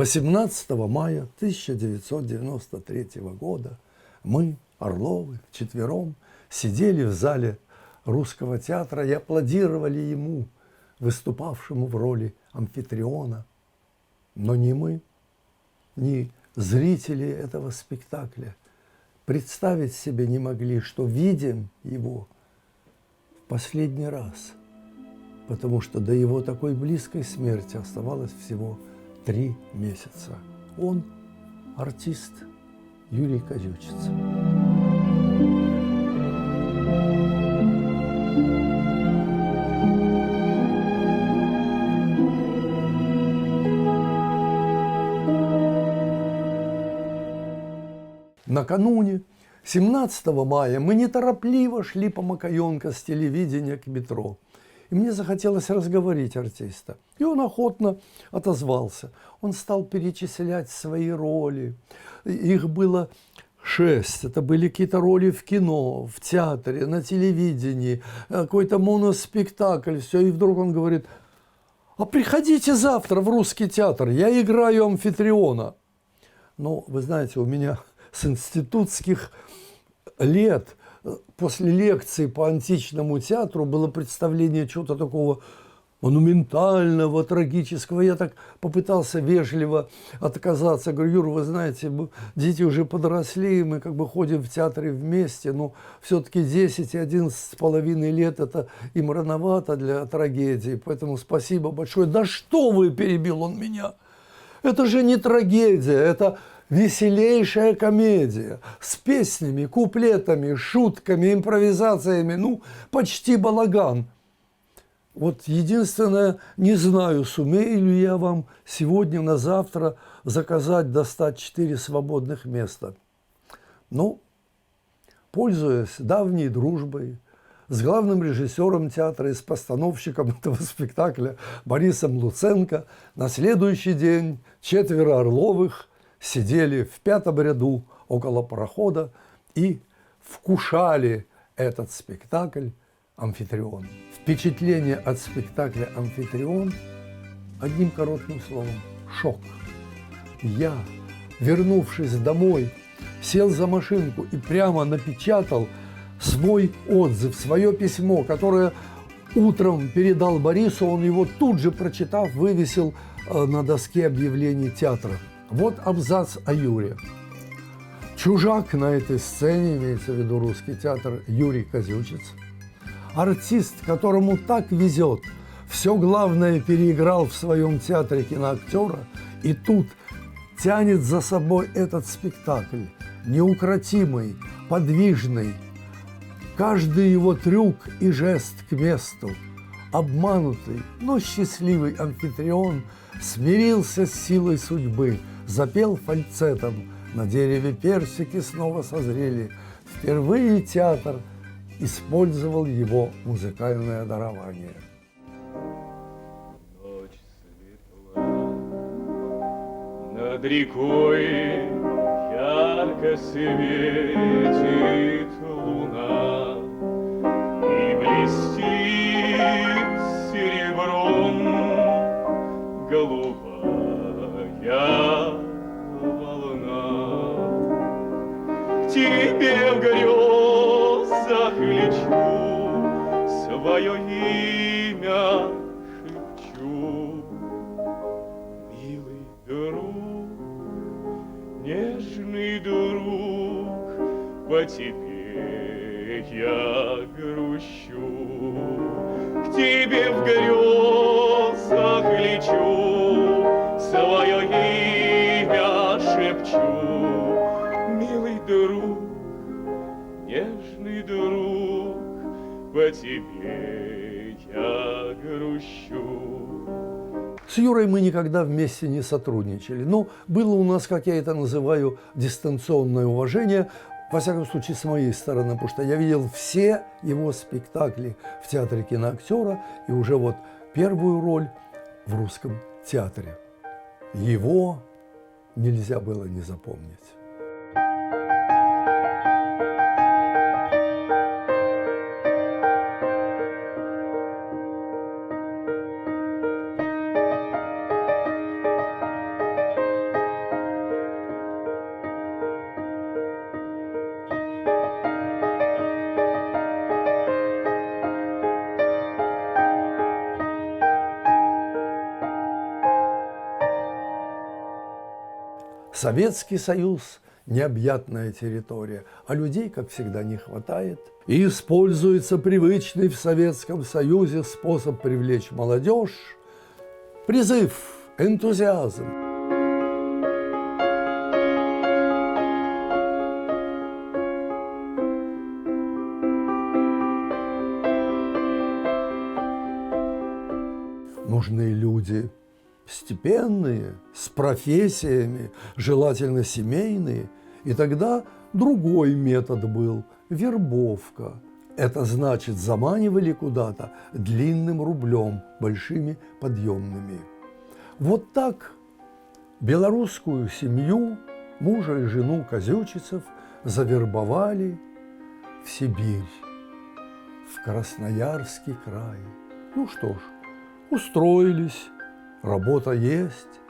18 мая 1993 года мы, Орловы, вчетвером сидели в зале Русского театра и аплодировали ему, выступавшему в роли Амфитриона. Но ни мы, ни зрители этого спектакля представить себе не могли, что видим его в последний раз, потому что до его такой близкой смерти оставалось всего 3 месяца. Он артист Юрий Козючица. Накануне, 17 мая, мы неторопливо шли по Макаенко с телевидения к метро. И мне захотелось разговорить артиста. И он охотно отозвался. Он стал перечислять свои роли. Их было 6. Это были какие-то роли в кино, в театре, на телевидении, какой-то моноспектакль. Все. И вдруг он говорит: а приходите завтра в Русский театр, я играю Амфитриона. Ну, вы знаете, у меня с институтских лет после лекции по античному театру было представление чего-то такого монументального, трагического. Я так попытался вежливо отказаться. Говорю: Юра, вы знаете, дети уже подросли, мы как бы ходим в театре вместе, но все-таки 10 и 11,5 лет это им рановато для трагедии, поэтому спасибо большое. Да что вы, перебил он меня, это же не трагедия, это веселейшая комедия с песнями, куплетами, шутками, импровизациями, ну, почти балаган. Вот единственное, не знаю, сумею ли я вам сегодня на завтра достать 4 свободных места. Ну, пользуясь давней дружбой с главным режиссером театра и с постановщиком этого спектакля Борисом Луценко, на следующий день 4 Орловых сидели в 5-м ряду около парохода и вкушали этот спектакль «Амфитрион». Впечатление от спектакля «Амфитрион» одним коротким словом – шок. Я, вернувшись домой, сел за машинку и прямо напечатал свой отзыв, свое письмо, которое утром передал Борису, он его тут же, прочитав, вывесил на доске объявлений театра. Вот абзац о Юре. Чужак на этой сцене, имеется в виду Русский театр, Юрий Козючица. Артист, которому так везет, все главное переиграл в своем театре киноактера, и тут тянет за собой этот спектакль, неукротимый, подвижный. Каждый его трюк и жест к месту. Обманутый, но счастливый Амфитрион смирился с силой судьбы, запел фальцетом, на дереве персики снова созрели. Впервые театр использовал его музыкальное дарование. Ночь светла, над рекой ярко светит луна и блестит серебром голубая волна. К тебе в грезах лечу, свое имя шепчу. Милый друг, нежный друг, по тебе я грущу. К тебе в грезах лечу, свое имя шепчу. Милый друг, нежный друг, по тебе я грущу. С Юрой мы никогда вместе не сотрудничали, но было у нас, как я это называю, дистанционное уважение, во всяком случае, с моей стороны, потому что я видел все его спектакли в театре киноактера и уже вот первую роль в Русском театре. Его нельзя было не запомнить. Советский Союз – необъятная территория, а людей, как всегда, не хватает. И используется привычный в Советском Союзе способ привлечь молодежь – призыв, энтузиазм. Нужны люди степенные, с профессиями, желательно семейные. И тогда другой метод был – вербовка. Это значит, заманивали куда-то длинным рублем, большими подъемными. Вот так белорусскую семью, мужа и жену Козючицев, завербовали в Сибирь, в Красноярский край. Ну что ж, устроились, работа есть.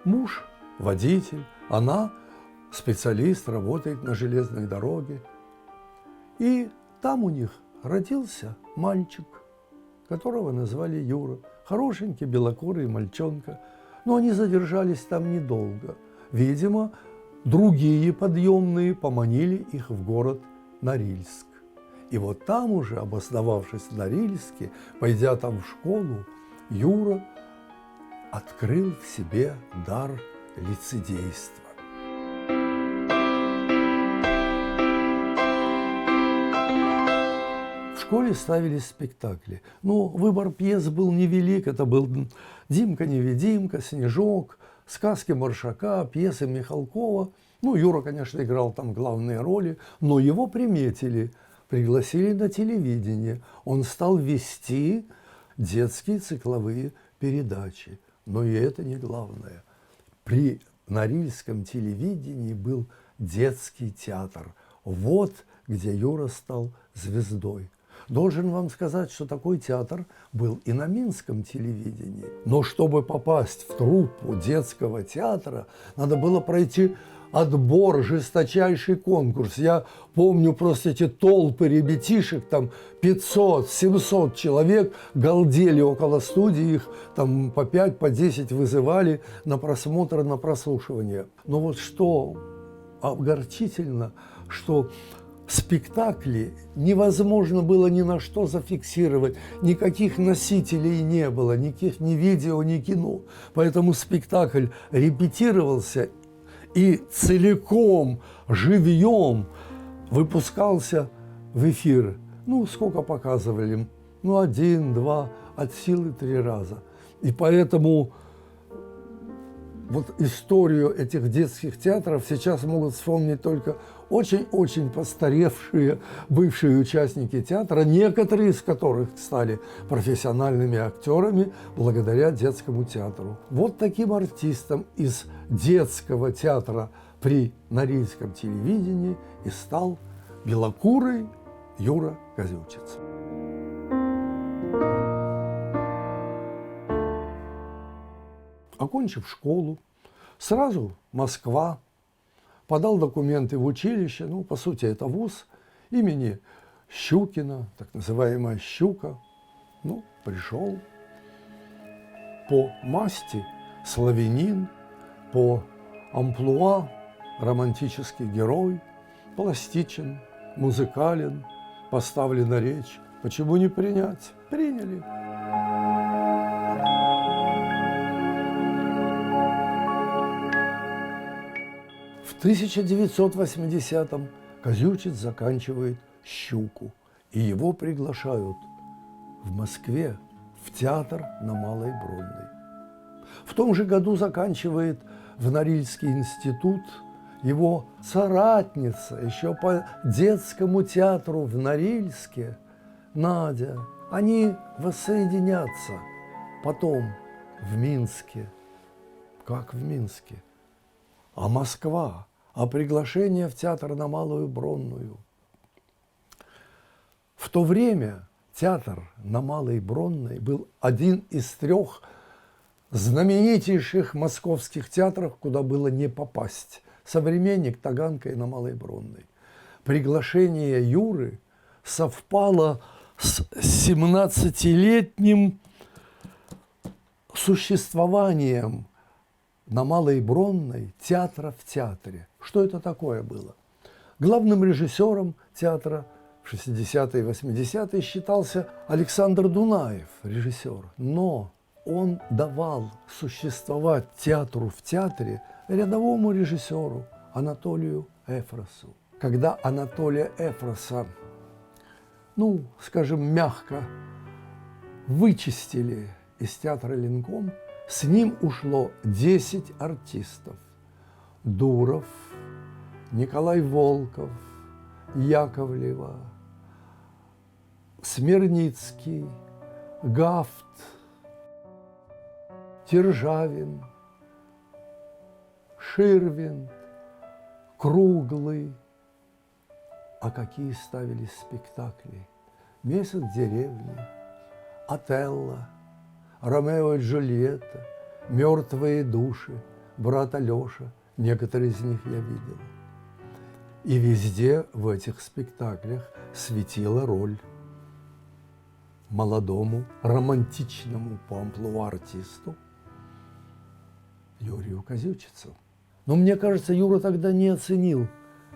Муж – водитель, она – специалист, работает на железной дороге. И там у них родился мальчик, которого назвали Юра. Хорошенький, белокурый мальчонка. Но они задержались там недолго. Видимо, другие подъемные поманили их в город Норильск. И вот там уже, обосновавшись в Норильске, пойдя там в школу, Юра открыл в себе дар лицедейства. В школе ставились спектакли. Но выбор пьес был невелик. Это был «Димка-невидимка», «Снежок», сказки Маршака, пьесы Михалкова. Ну, Юра, конечно, играл там главные роли, но его приметили, пригласили на телевидение. Он стал вести детские цикловые передачи. Но и это не главное. При Норильском телевидении был детский театр. Вот где Юра стал звездой. Должен вам сказать, что такой театр был и на Минском телевидении. Но чтобы попасть в труппу детского театра, надо было пройти отбор, жесточайший конкурс. Я помню просто эти толпы ребятишек, там 500-700 человек галдели около студии, их там по 5, по 10 вызывали на просмотр, на прослушивание. Но вот что огорчительно, что спектакли невозможно было ни на что зафиксировать, никаких носителей не было, никаких ни видео, ни кино. Поэтому спектакль репетировался и целиком, живьем выпускался в эфир. Ну, сколько показывали? Ну, 1, 2, от силы 3 раза. И поэтому вот историю этих детских театров сейчас могут вспомнить только очень-очень постаревшие бывшие участники театра, некоторые из которых стали профессиональными актерами благодаря детскому театру. Вот таким артистом из детского театра при Норильском телевидении и стал белокурый Юра Козючицев. Окончив школу, сразу Москва, подал документы в училище, ну, по сути, это вуз имени Щукина, так называемая «Щука». Ну, пришел по масти славянин, по амплуа романтический герой, пластичен, музыкален, поставлен на речь. Почему не принять? Приняли. В 1980-м Козючец заканчивает «Щуку», и его приглашают в Москве в театр на Малой Бронной. В том же году заканчивает в Норильский институт его соратница еще по детскому театру в Норильске Надя. Они воссоединятся потом в Минске. Как в Минске? А Москва, а приглашение в театр на Малую Бронную. В то время театр на Малой Бронной был один из 3 знаменитейших московских театров, куда было не попасть. «Современник», «Таганка» и на Малой Бронной. Приглашение Юры совпало с 17-летним существованием на Малой Бронной театра в театре. Что это такое было? Главным режиссером театра в 60-е и 80-е считался Александр Дунаев, режиссер. Но он давал существовать театру в театре рядовому режиссеру Анатолию Эфросу. Когда Анатолия Эфроса, скажем мягко, вычистили из театра Ленком, с ним ушло 10 артистов. Дуров, Николай Волков, Яковлева, Смирницкий, Гафт, Державин, Ширвин, Круглый. А какие ставились спектакли? «Месяц в деревне», «Отелло», «Ромео и Джульетта», «Мертвые души», «Брат Алеша». Некоторые из них я видел. И везде в этих спектаклях светила роль молодому, романтичному по амплуа артисту Юрию Козючицу. Но мне кажется, Юра тогда не оценил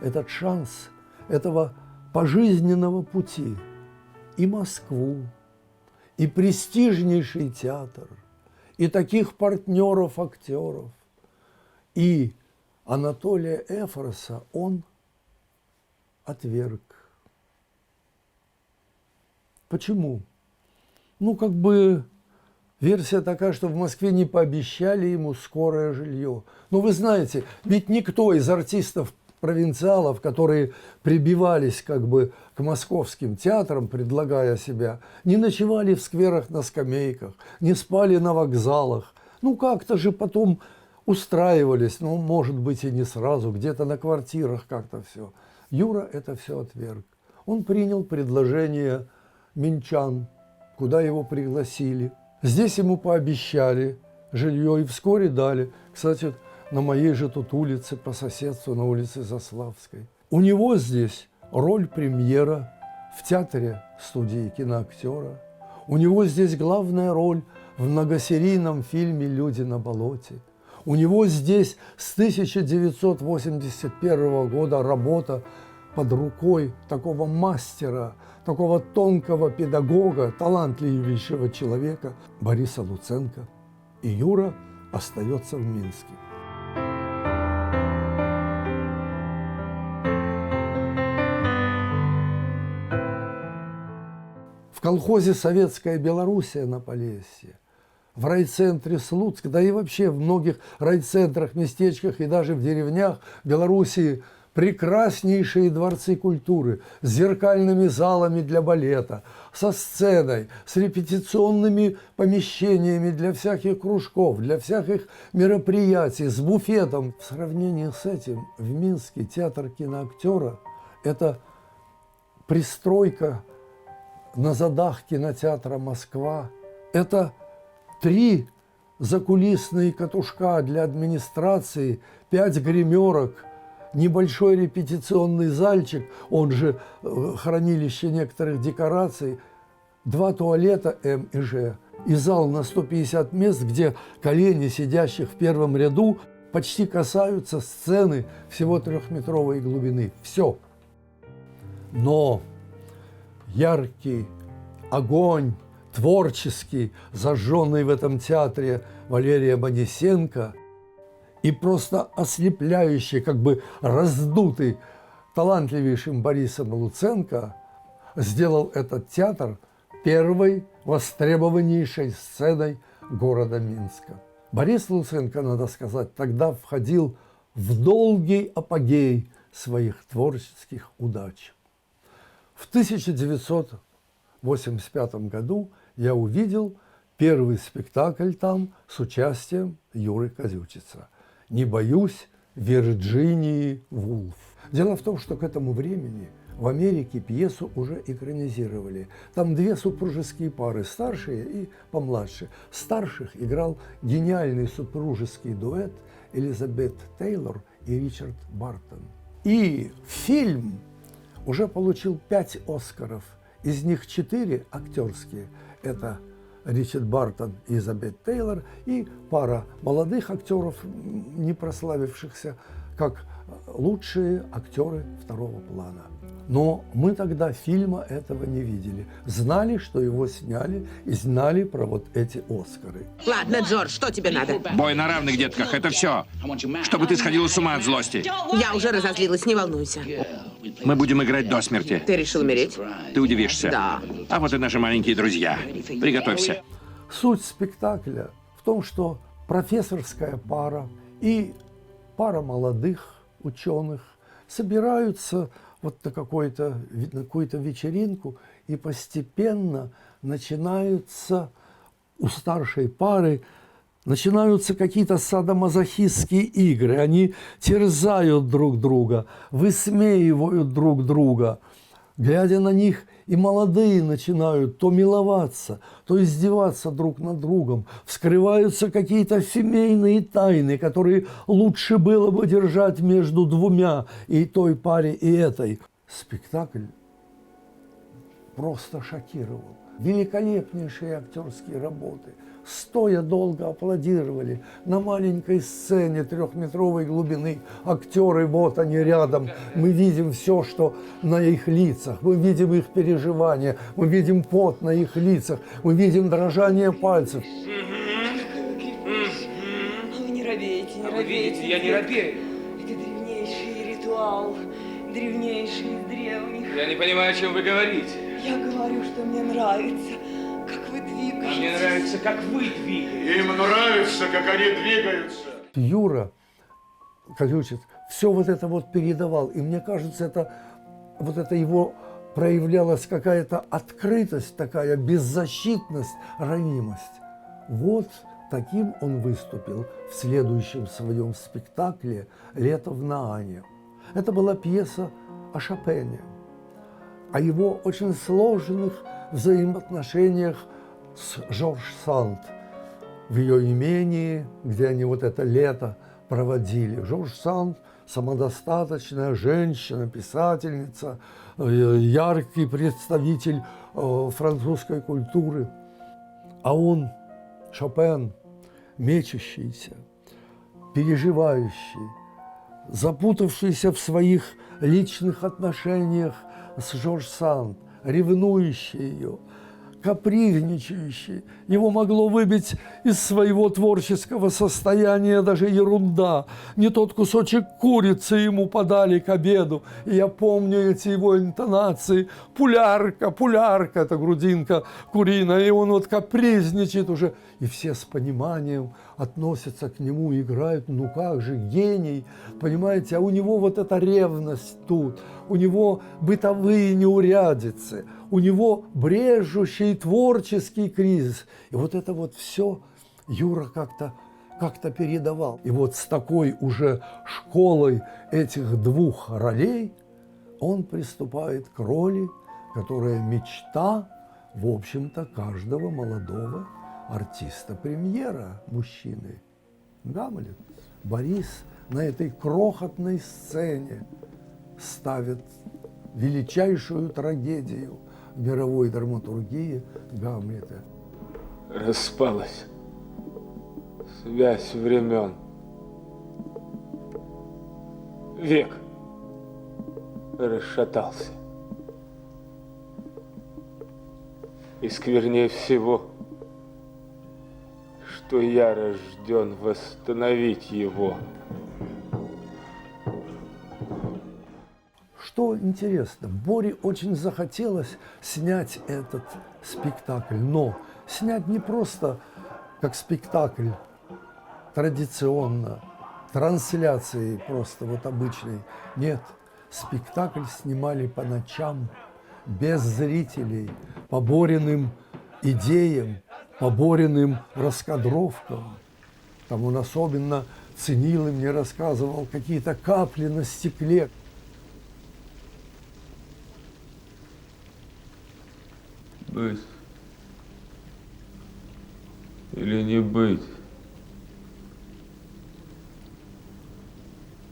этот шанс этого пожизненного пути. И Москву, и престижнейший театр, и таких партнеров-актеров, и Анатолия Эфроса он отверг. Почему? Версия такая, что в Москве не пообещали ему скорое жилье. Но вы знаете, ведь никто из артистов-провинциалов, которые прибивались к московским театрам, предлагая себя, не ночевали в скверах на скамейках, не спали на вокзалах. Как-то же потом устраивались, может быть, и не сразу, где-то на квартирах как-то все. Юра это все отверг. Он принял предложение минчан, куда его пригласили. Здесь ему пообещали жилье и вскоре дали. Кстати, на моей же тут улице, по соседству, на улице Заславской. У него здесь роль премьера в театре студии киноактера. У него здесь главная роль в многосерийном фильме «Люди на болоте». У него здесь с 1981 года работа под рукой такого мастера, такого тонкого педагога, талантливейшего человека Бориса Луценко. И Юра остается в Минске. В колхозе «Советская Белоруссия» на Полесье, в райцентре Слуцк, да и вообще в многих райцентрах, местечках и даже в деревнях Белоруссии прекраснейшие дворцы культуры с зеркальными залами для балета, со сценой, с репетиционными помещениями для всяких кружков, для всяких мероприятий, с буфетом. В сравнении с этим в Минске театр киноактера – это пристройка на задах кинотеатра «Москва», это 3 закулисные катушка для администрации, 5 гримерок, небольшой репетиционный зальчик, он же хранилище некоторых декораций, 2 туалета М и Ж, и зал на 150 мест, где колени сидящих в первом ряду почти касаются сцены всего 3-метровой глубины. Все. Но яркий огонь, творческий, зажженный в этом театре Валерия Бонисенко, и просто ослепляющий, раздутый талантливейшим Борисом Луценко, сделал этот театр первой востребованнейшей сценой города Минска. Борис Луценко, надо сказать, тогда входил в долгий апогей своих творческих удач. В 1985 году я увидел первый спектакль там с участием Юры Козючица «Не боюсь Вирджинии Вулф». Дело в том, что к этому времени в Америке пьесу уже экранизировали. Там 2 супружеские пары, старшие и помладше. Старших играл гениальный супружеский дуэт Элизабет Тейлор и Ричард Бартон. И фильм уже получил 5 Оскаров, из них 4 актерские. Это Ричард Бартон и Элизабет Тейлор, и пара молодых актеров, не прославившихся, как лучшие актеры второго плана. Но мы тогда фильма этого не видели. Знали, что его сняли, и знали про вот эти Оскары. Ладно, Джордж, что тебе надо? Бой на равных, детках, это все. Чтобы ты сходила с ума от злости. Я уже разозлилась, не волнуйся. Мы будем играть до смерти. Ты решил умереть? Ты удивишься. Да. А вот и наши маленькие друзья. Приготовься. Суть спектакля в том, что профессорская пара и пара молодых ученых собираются вот на какую-то вечеринку, и постепенно начинаются у старшей пары начинаются какие-то садомазохистские игры. Они терзают друг друга, высмеивают друг друга. Глядя на них, и молодые начинают то миловаться, то издеваться друг над другом. Вскрываются какие-то семейные тайны, которые лучше было бы держать между двумя, и той паре, и этой. Спектакль просто шокировал. Великолепнейшие актерские работы. Стоя долго аплодировали. На маленькой сцене 3-метровой глубины актеры, вот они рядом. Мы видим все, что на их лицах. Мы видим их переживания. Мы видим пот на их лицах. Мы видим дрожание пальцев. Вы не робеете, не робеете. Видите, я не робею. Это древнейший ритуал, древнейший из древних. Я не понимаю, о чем вы говорите. Я говорю, что мне нравится, как вы двигаетесь. А мне нравится, как вы двигаетесь. Им нравится, как они двигаются. Юра Ключиц все вот это вот передавал. И мне кажется, это его проявлялась какая-то открытость, такая беззащитность, ранимость. Вот таким он выступил в следующем своем спектакле «Лето в Наане». Это была пьеса о Шопене, о его очень сложных взаимоотношениях с Жорж Санд в ее имении, где они вот это лето проводили. Жорж Санд – самодостаточная женщина, писательница, яркий представитель французской культуры. А он, Шопен, мечущийся, переживающий, запутавшийся в своих личных отношениях с Жорж Санд, ревнующий ее, капризничающий. Его могло выбить из своего творческого состояния даже ерунда. Не тот кусочек курицы ему подали к обеду. И я помню эти его интонации. Пулярка, пулярка, это грудинка куриная. И он вот капризничает уже. И все с пониманием относятся к нему, играют. Ну как же, гений, понимаете? А у него вот эта ревность тут. У него бытовые неурядицы. У него брежущий творческий кризис. И вот это вот все Юра как-то передавал. И вот с такой уже школой этих двух ролей он приступает к роли, которая мечта, в общем-то, каждого молодого артиста-премьера, мужчины. Гамлет. Борис на этой крохотной сцене ставит величайшую трагедию мировой драматургии Гамлета. Распалась связь времен. Век расшатался. И сквернее всего, что я рожден восстановить его. Что интересно, Боре очень захотелось снять этот спектакль, но снять не просто как спектакль традиционно, трансляцией просто вот обычной. Нет, спектакль снимали по ночам, без зрителей, по Бориным идеям, по Бориным раскадровкам. Там он особенно ценил и мне рассказывал какие-то капли на стекле. Быть или не быть?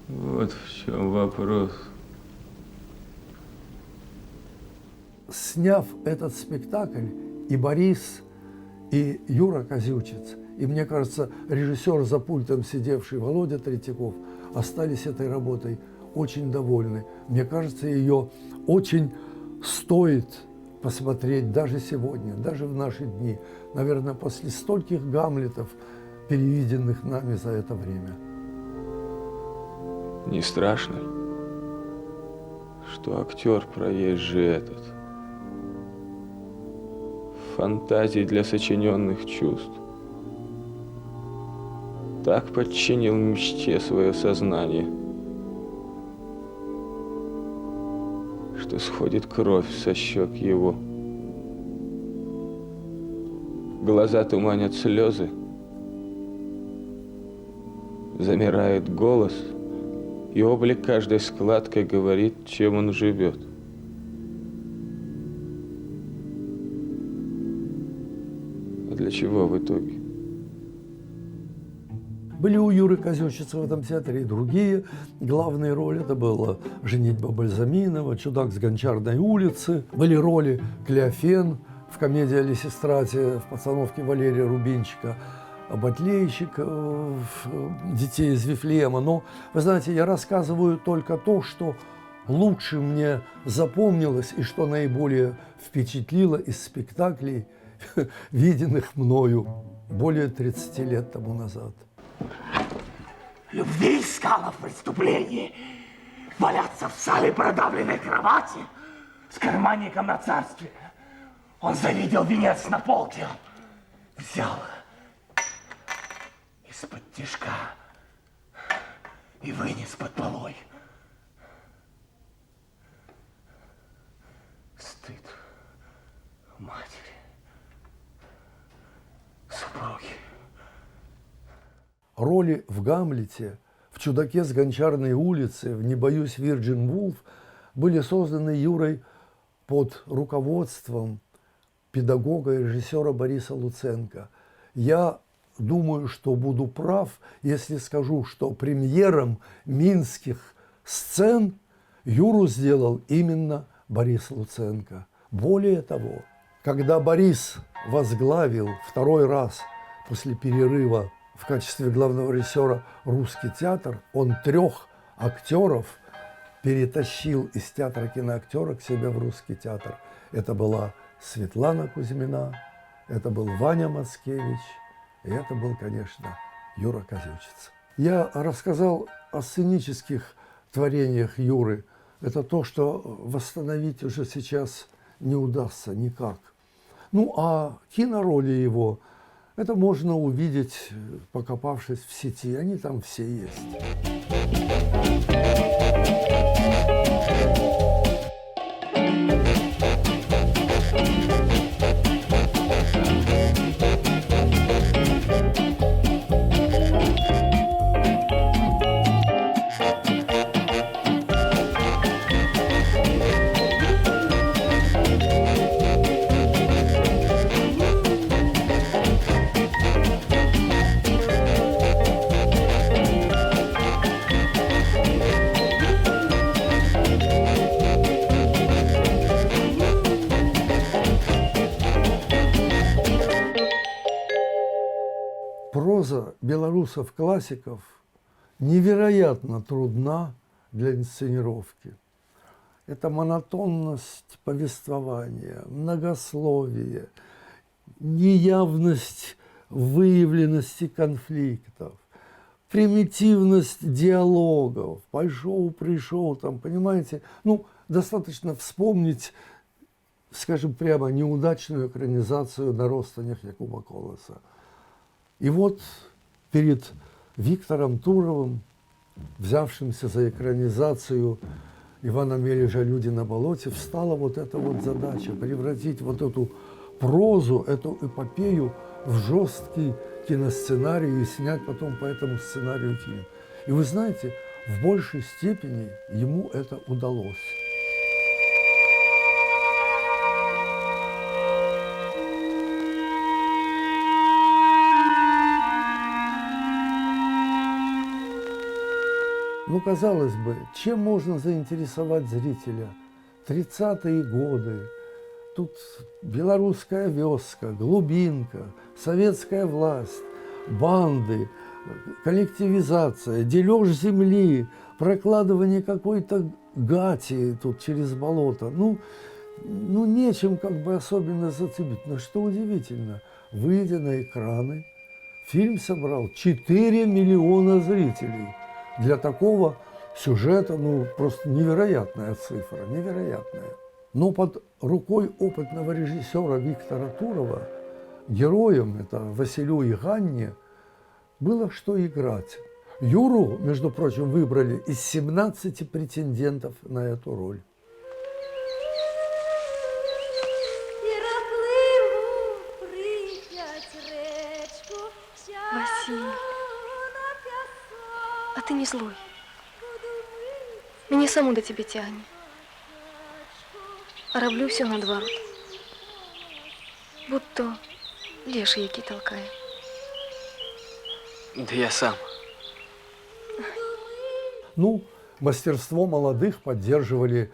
Вот в чем вопрос. Сняв этот спектакль, и Борис, и Юра Козючец. И мне кажется, режиссер за пультом сидевший Володя Третьяков остались этой работой очень довольны. Мне кажется, ее очень стоит посмотреть даже сегодня, даже в наши дни. Наверное, после стольких Гамлетов, переведенных нами за это время. Не страшно, что актер проезжий этот, фантазий для сочиненных чувств, так подчинил мечте свое сознание, что сходит кровь со щек его. Глаза туманят слезы, замирает голос, и облик каждой складкой говорит, чем он живет. А для чего в итоге? Были у Юры Козючеца в этом театре и другие главные роли. Это была «Женитьба Бальзаминова», «Чудак с Гончарной улицы». Были роли Клеофен в комедии о Лисистрате, в постановке Валерия Рубинчика, Батлейщик, «Детей из Вифлеема». Но, вы знаете, я рассказываю только то, что лучше мне запомнилось и что наиболее впечатлило из спектаклей, виденных мною более 30 лет тому назад. Любви искала в преступлении, валяться в сале продавленной кровати с карманником на царстве. Он завидел венец на полке, взял из-под тишка и вынес под полой. Стыд матери, супруги. Роли в «Гамлете», в «Чудаке с Гончарной улицы», в «Не боюсь, Вирджин Вулф» были созданы Юрой под руководством педагога и режиссера Бориса Луценко. Я думаю, что буду прав, если скажу, что премьером минских сцен Юру сделал именно Борис Луценко. Более того, когда Борис возглавил второй раз после перерыва в качестве главного режиссера «Русский театр», он 3 актеров перетащил из театра киноактера к себе в Русский театр. Это была Светлана Кузьмина, это был Ваня Мацкевич, и это был, конечно, Юра Козючец. Я рассказал о сценических творениях Юры. Это то, что восстановить уже сейчас не удастся никак. Ну, а кинороли его, это можно увидеть, покопавшись в сети. Они там все есть. Проза белорусов-классиков невероятно трудна для инсценировки. Это монотонность повествования, многословие, неявность выявленности конфликтов, примитивность диалогов, пошел-пришел, там, понимаете? Ну, достаточно вспомнить, скажем прямо, неудачную экранизацию «На розстанях» Якуба Колоса. И вот перед Виктором Туровым, взявшимся за экранизацию Ивана Мележа «Люди на болоте», встала вот эта вот задача – превратить вот эту прозу, эту эпопею в жесткий киносценарий и снять потом по этому сценарию фильм. И вы знаете, в большей степени ему это удалось. Ну, казалось бы, чем можно заинтересовать зрителя? 30-е годы, тут белорусская вёска, глубинка, советская власть, банды, коллективизация, дележ земли, прокладывание какой-то гати тут через болото. Ну, нечем как бы особенно зацепить. Но что удивительно, выйдя на экраны, фильм собрал 4 миллиона зрителей. Для такого сюжета, ну, просто невероятная цифра, невероятная. Но под рукой опытного режиссера Виктора Турова героям, это Василю и Ганне, было что играть. Юру, между прочим, выбрали из 17 претендентов на эту роль. Василий, а ты не злой. Меня саму до тебя тянет. А роблю все надворот. Будто леший який толкає. Да я сам. Ну, мастерство молодых поддерживали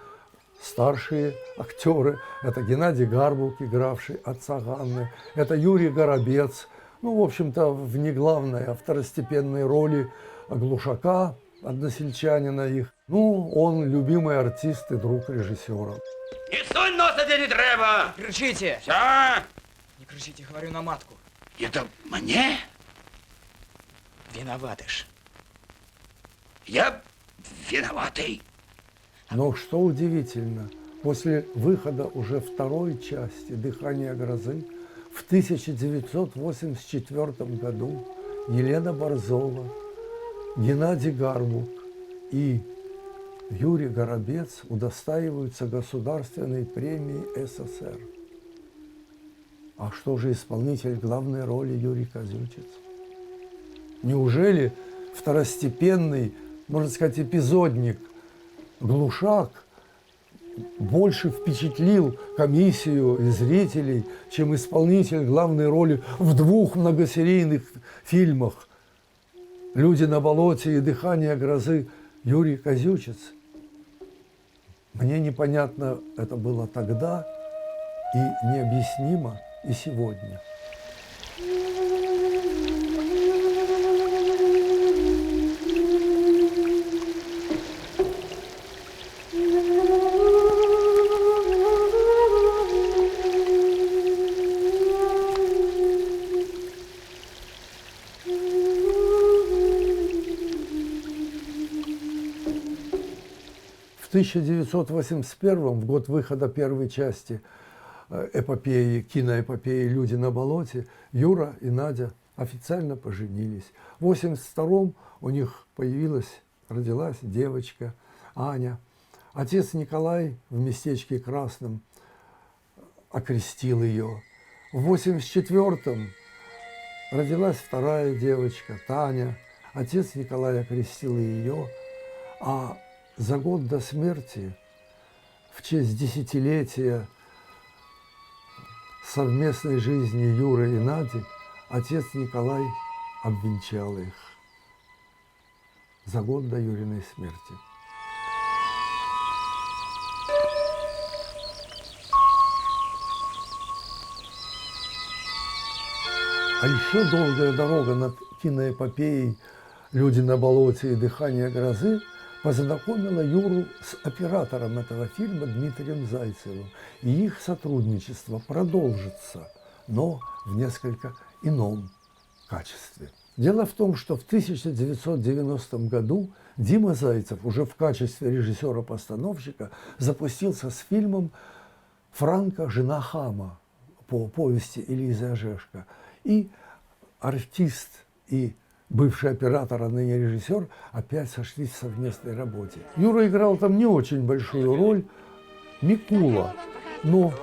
старшие актеры. Это Геннадий Гарбук, игравший отца Ганны. Это Юрий Горобец. Ну, в общем-то, в не главной, а второстепенной роли Глушака, односельчанина их. Ну, он любимый артист и друг режиссера. Не сунь носа, де не треба! Кричите! Все! Не кричите, говорю на матку. Это мне? Виноватыш. Я виноватый. Но что удивительно, после выхода уже второй части «Дыхание грозы» в 1984 году Елена Борзова, Геннадий Гарбук и Юрий Горобец удостаиваются Государственной премии СССР. А что же исполнитель главной роли Юрий Козючец? Неужели второстепенный, можно сказать, эпизодник Глушак больше впечатлил комиссию и зрителей, чем исполнитель главной роли в 2 многосерийных фильмах «Люди на болоте» и «Дыхание грозы» Юрий Козючец? Мне непонятно это было тогда и необъяснимо и сегодня. В 1981, в год выхода первой части эпопеи, киноэпопеи «Люди на болоте», Юра и Надя официально поженились. В 1982 у них родилась девочка Аня. Отец Николай в местечке Красном окрестил ее. В 1984 родилась вторая девочка Таня. Отец Николай окрестил ее, а за год до смерти, в честь десятилетия совместной жизни Юры и Нади, отец Николай обвенчал их за год до Юриной смерти. А еще долгая дорога над киноэпопеей «Люди на болоте» и «Дыхание грозы» познакомила Юру с оператором этого фильма Дмитрием Зайцевым. И их сотрудничество продолжится, но в несколько ином качестве. Дело в том, что в 1990 году Дима Зайцев уже в качестве режиссера-постановщика запустился с фильмом «Франко. Жена хама» по повести Элизы Ожешко. И артист и бывший оператор, а ныне режиссер, опять сошлись в совместной работе. Юра играл там не очень большую роль, Микула. Но,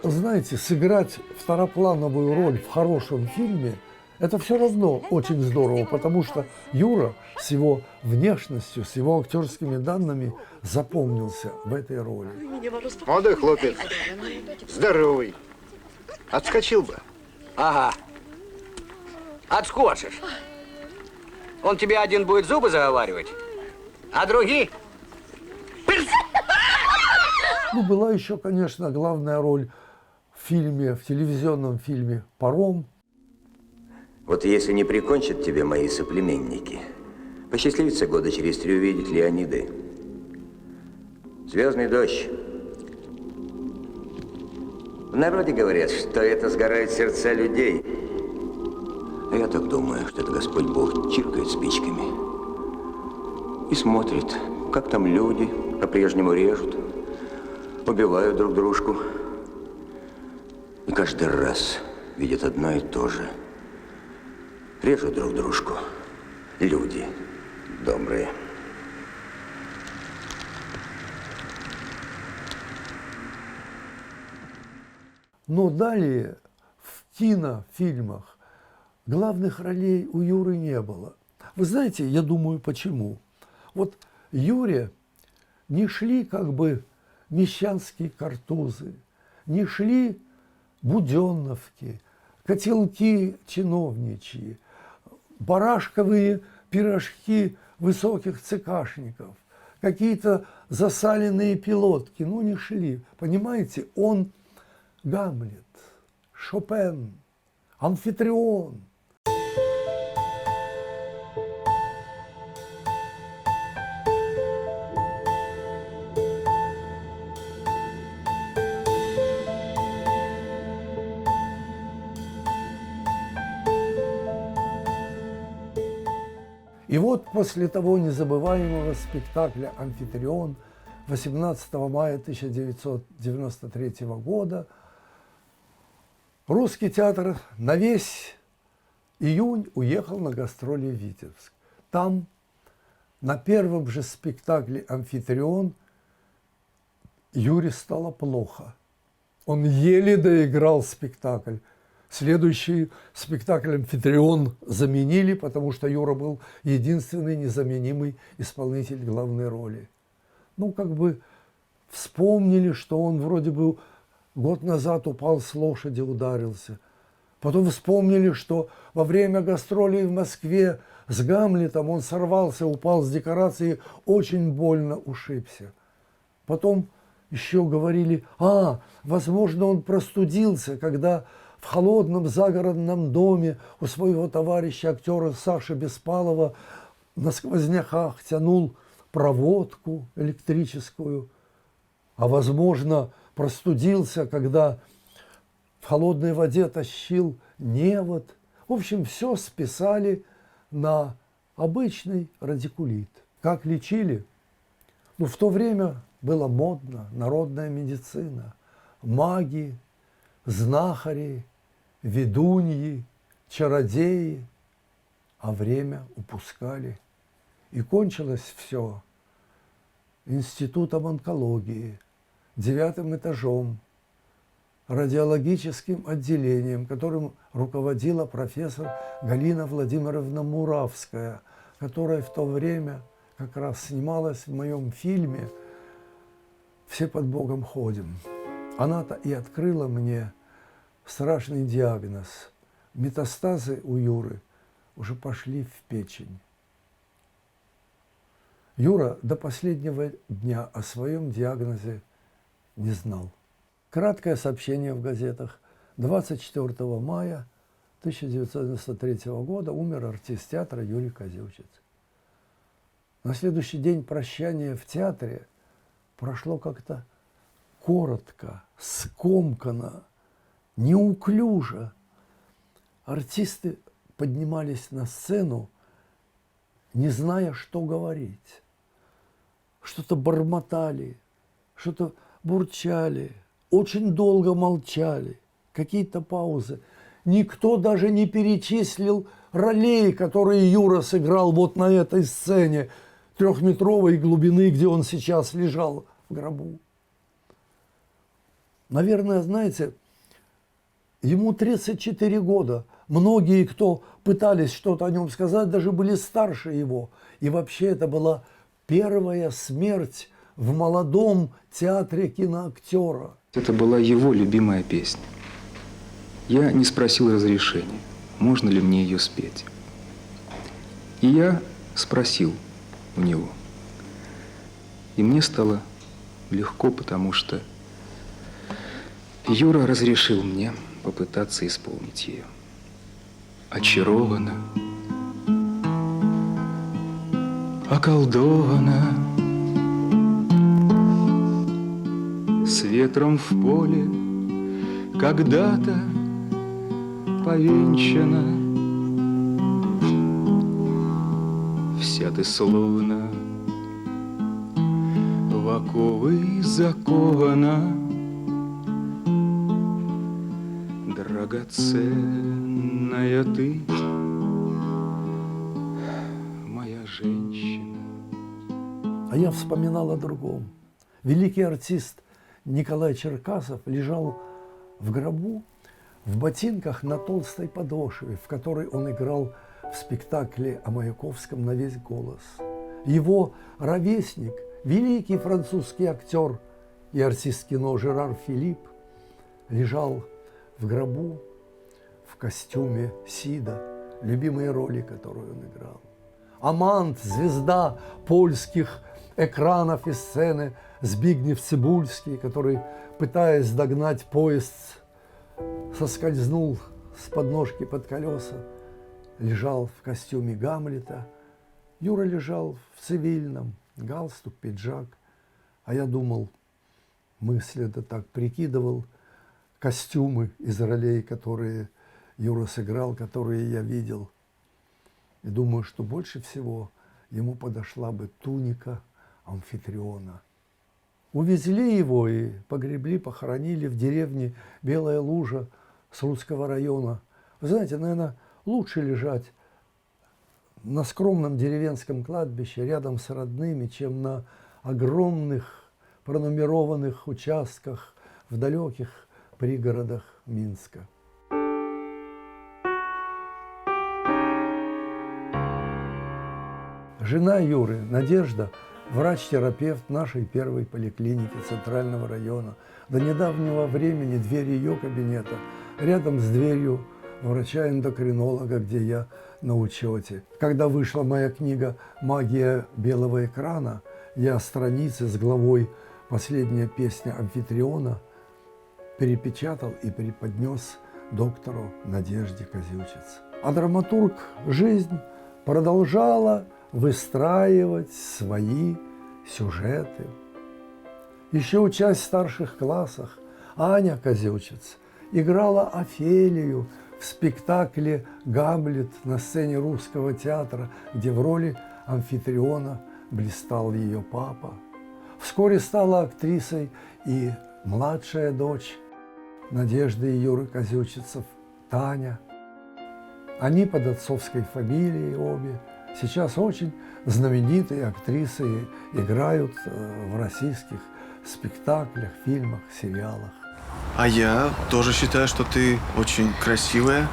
знаете, сыграть второплановую роль в хорошем фильме – это все равно очень здорово, потому что Юра с его внешностью, с его актерскими данными запомнился в этой роли. Молодой хлопец, здоровый. Отскочил бы. Ага. Отскочишь. Он тебе один будет зубы заговаривать, а другие... Ну, была еще, конечно, главная роль в фильме, в телевизионном фильме «Паром». Вот если не прикончат тебя мои соплеменники, посчастливится года через 3 увидеть Леониды. «Звездный дождь». В народе говорят, что это сгорает сердца людей. А я так думаю, что это Господь Бог чиркает спичками и смотрит, как там люди по-прежнему режут, убивают друг дружку. И каждый раз видят одно и то же. Режут друг дружку. Люди добрые. Но далее в кинофильмах главных ролей у Юры не было. Вы знаете, я думаю, почему. Вот Юре не шли как бы мещанские картузы, не шли буденновки, котелки чиновничьи, барашковые пирожки высоких цикашников, какие-то засаленные пилотки, ну не шли. Понимаете, он Гамлет, Шопен, Амфитрион. И вот после того незабываемого спектакля «Амфитрион» 18 мая 1993 года Русский театр на весь июнь уехал на гастроли в Витебск. Там на первом же спектакле «Амфитрион» Юре стало плохо. Он еле доиграл спектакль. Следующий спектакль «Амфитрион» заменили, потому что Юра был единственный незаменимый исполнитель главной роли. Ну, как бы вспомнили, что он вроде бы год назад упал с лошади, ударился. Потом вспомнили, что во время гастролей в Москве с Гамлетом он сорвался, упал с декорации, очень больно ушибся. Потом еще говорили, возможно, он простудился, когда в холодном загородном доме у своего товарища, актера Саши Беспалова, на сквозняках тянул проводку электрическую. А возможно, простудился, когда в холодной воде тащил невод. В общем, все списали на обычный радикулит. Как лечили? Ну, в то время было модно, народная медицина, маги, знахари, ведуньи, чародеи, а время упускали. И кончилось все институтом онкологии, 9-м этажом, радиологическим отделением, которым руководила профессор Галина Владимировна Муравская, которая в то время как раз снималась в моем фильме «Все под Богом ходим». Она-то и открыла мне страшный диагноз. Метастазы у Юры уже пошли в печень. Юра до последнего дня о своем диагнозе не знал. Краткое сообщение в газетах. 24 мая 1993 года умер артист театра Юрий Козючец. На следующий день прощание в театре прошло как-то коротко, скомканно, неуклюже. Артисты поднимались на сцену, не зная, что говорить. Что-то бормотали, что-то бурчали, очень долго молчали, какие-то паузы. Никто даже не перечислил ролей, которые Юра сыграл вот на этой сцене 3-метровой глубины, где он сейчас лежал в гробу. Наверное, знаете, ему 34 года. Многие, кто пытались что-то о нем сказать, даже были старше его. И вообще это была первая смерть в молодом театре киноактера. Это была его любимая песня. Я не спросил разрешения, можно ли мне ее спеть. И я спросил у него. И мне стало легко, потому что Юра разрешил мне попытаться исполнить ее. Очарована, околдована, с ветром в поле когда-то повенчана. Вся ты словно в оковы закована, драгоценная ты, моя женщина. А я вспоминал о другом. Великий артист Николай Черкасов лежал в гробу в ботинках на толстой подошве, в которой он играл в спектакле о Маяковском на весь голос. Его ровесник, великий французский актер и артист кино Жерар Филипп, лежал в гробу в костюме Сида, любимые роли, которую он играл. Амант, звезда польских экранов и сцены, Збигнев Цибульский, который, пытаясь догнать поезд, соскользнул с подножки под колеса, лежал в костюме Гамлета. Юра лежал в цивильном, галстук, пиджак. А я думал, мысленно так прикидывал костюмы из ролей, которые Юра сыграл, которые я видел. И думаю, что больше всего ему подошла бы туника Амфитриона. Увезли его и погребли, похоронили в деревне Белая Лужа Слуцкого района. Вы знаете, наверное, лучше лежать на скромном деревенском кладбище рядом с родными, чем на огромных пронумерованных участках в далеких пригородах Минска. Жена Юры, Надежда, врач-терапевт нашей первой поликлиники Центрального района. До недавнего времени дверь ее кабинета рядом с дверью врача-эндокринолога, где я на учете. Когда вышла моя книга «Магия белого экрана», я страницы с главой «Последняя песня Амфитриона» перепечатал и преподнес доктору Надежде Козючец. А драматург «Жизнь» продолжала выстраивать свои сюжеты. Еще учась в старших классах, Аня Козючец играла Офелию в спектакле «Гамлет» на сцене Русского театра, где в роли Амфитриона блистал ее папа. Вскоре стала актрисой и младшая дочь Надежды и Юры Козючицев, Таня. Они под отцовской фамилией обе. Сейчас очень знаменитые актрисы играют в российских спектаклях, фильмах, сериалах. А я тоже считаю, что ты очень красивая,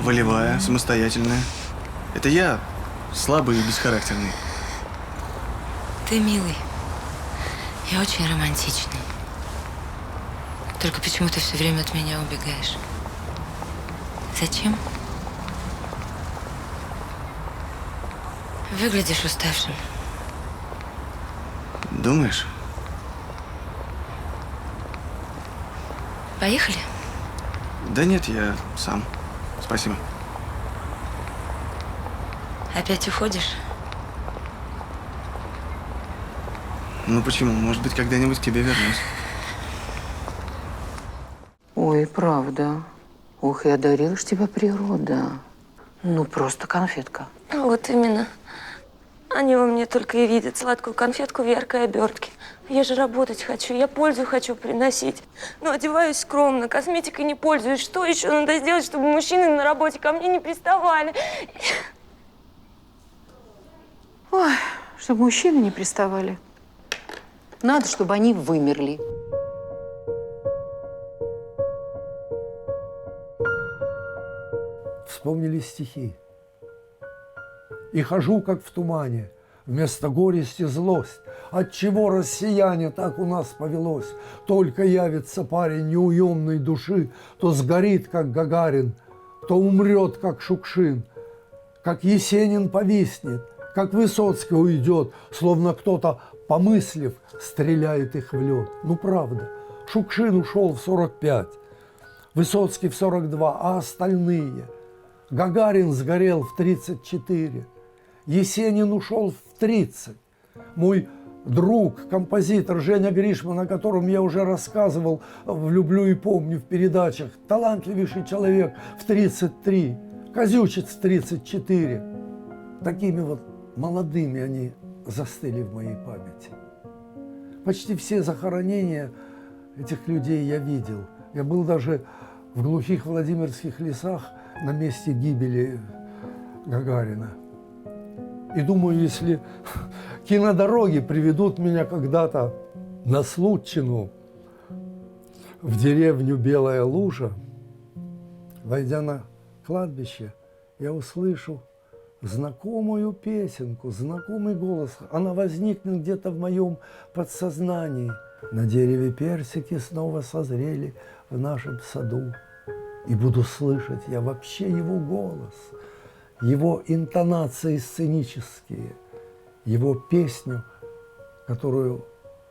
волевая, самостоятельная. Это я слабый и бесхарактерный. Ты милый и очень романтичный. Только почему ты все время от меня убегаешь? Зачем? Выглядишь уставшим. Думаешь? Поехали? Да нет, я сам. Спасибо. Опять уходишь? Ну почему? Может быть, когда-нибудь к тебе вернусь. Ой, правда. Ох, и одарила ж тебя природа. Ну, просто конфетка. Вот именно. Они во мне только и видят сладкую конфетку в яркой обертке. Я же работать хочу, я пользу хочу приносить. Но одеваюсь скромно, косметикой не пользуюсь. Что еще надо сделать, чтобы мужчины на работе ко мне не приставали? Ой, чтобы мужчины не приставали. Надо, чтобы они вымерли. Вспомнили стихи. И хожу, как в тумане, вместо горести злость. Отчего россияне так у нас повелось? Только явится парень неуемной души, то сгорит, как Гагарин, то умрет, как Шукшин, как Есенин повиснет, как Высоцкий уйдет, словно кто-то, помыслив, стреляет их в лед. Ну, правда. Шукшин ушел в 45, Высоцкий в 42, а остальные? Гагарин сгорел в 34, Есенин ушел в 30. Мой друг, композитор Женя Гришман, о котором я уже рассказывал в «Люблю и помню» в передачах, талантливейший человек в 33, Козючец в 34. Такими вот молодыми они застыли в моей памяти. Почти все захоронения этих людей я видел. Я был даже в глухих Владимирских лесах на месте гибели Гагарина. И думаю, если кинодороги приведут меня когда-то на Случину, в деревню Белая Лужа, войдя на кладбище, я услышу знакомую песенку, знакомый голос. Она возникнет где-то в моем подсознании. На дереве персики снова созрели в нашем саду. И буду слышать я вообще его голос, его интонации сценические, его песню, которую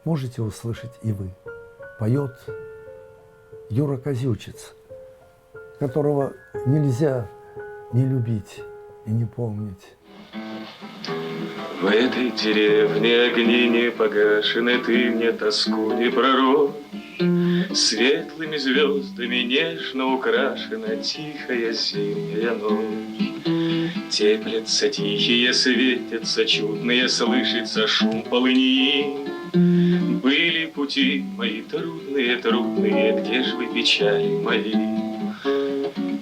можете услышать и вы. Поет Юра Козючец, которого нельзя не любить и не помнить. В этой деревне огни не погашены, ты мне тоску не пророчь. Светлыми звездами нежно украшена тихая зимняя ночь. Теплятся тихие, светятся чудные, слышится шум полыни. Были пути мои трудные, трудные, где ж вы, печали мои?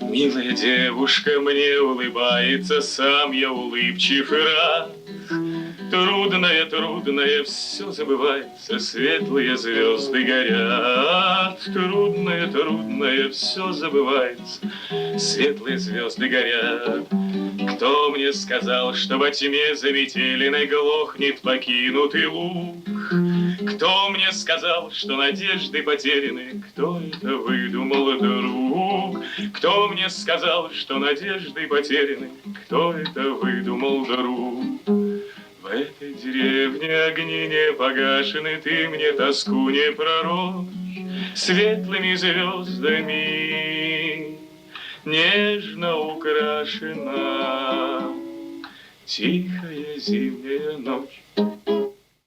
Милая девушка мне улыбается, сам я улыбчив и рад. Трудное, трудное, все забывается, светлые звезды горят. Трудное, трудное, все забывается, светлые звезды горят. Кто мне сказал, что во тьме заметеленной глохнет покинутый луг? Кто мне сказал, что надежды потеряны? Кто это выдумал, друг? Кто мне сказал, что надежды потеряны? Кто это выдумал, друг? В этой деревне огни не погашены, ты мне тоску не пророчь. Светлыми звездами нежно украшена тихая зимняя ночь.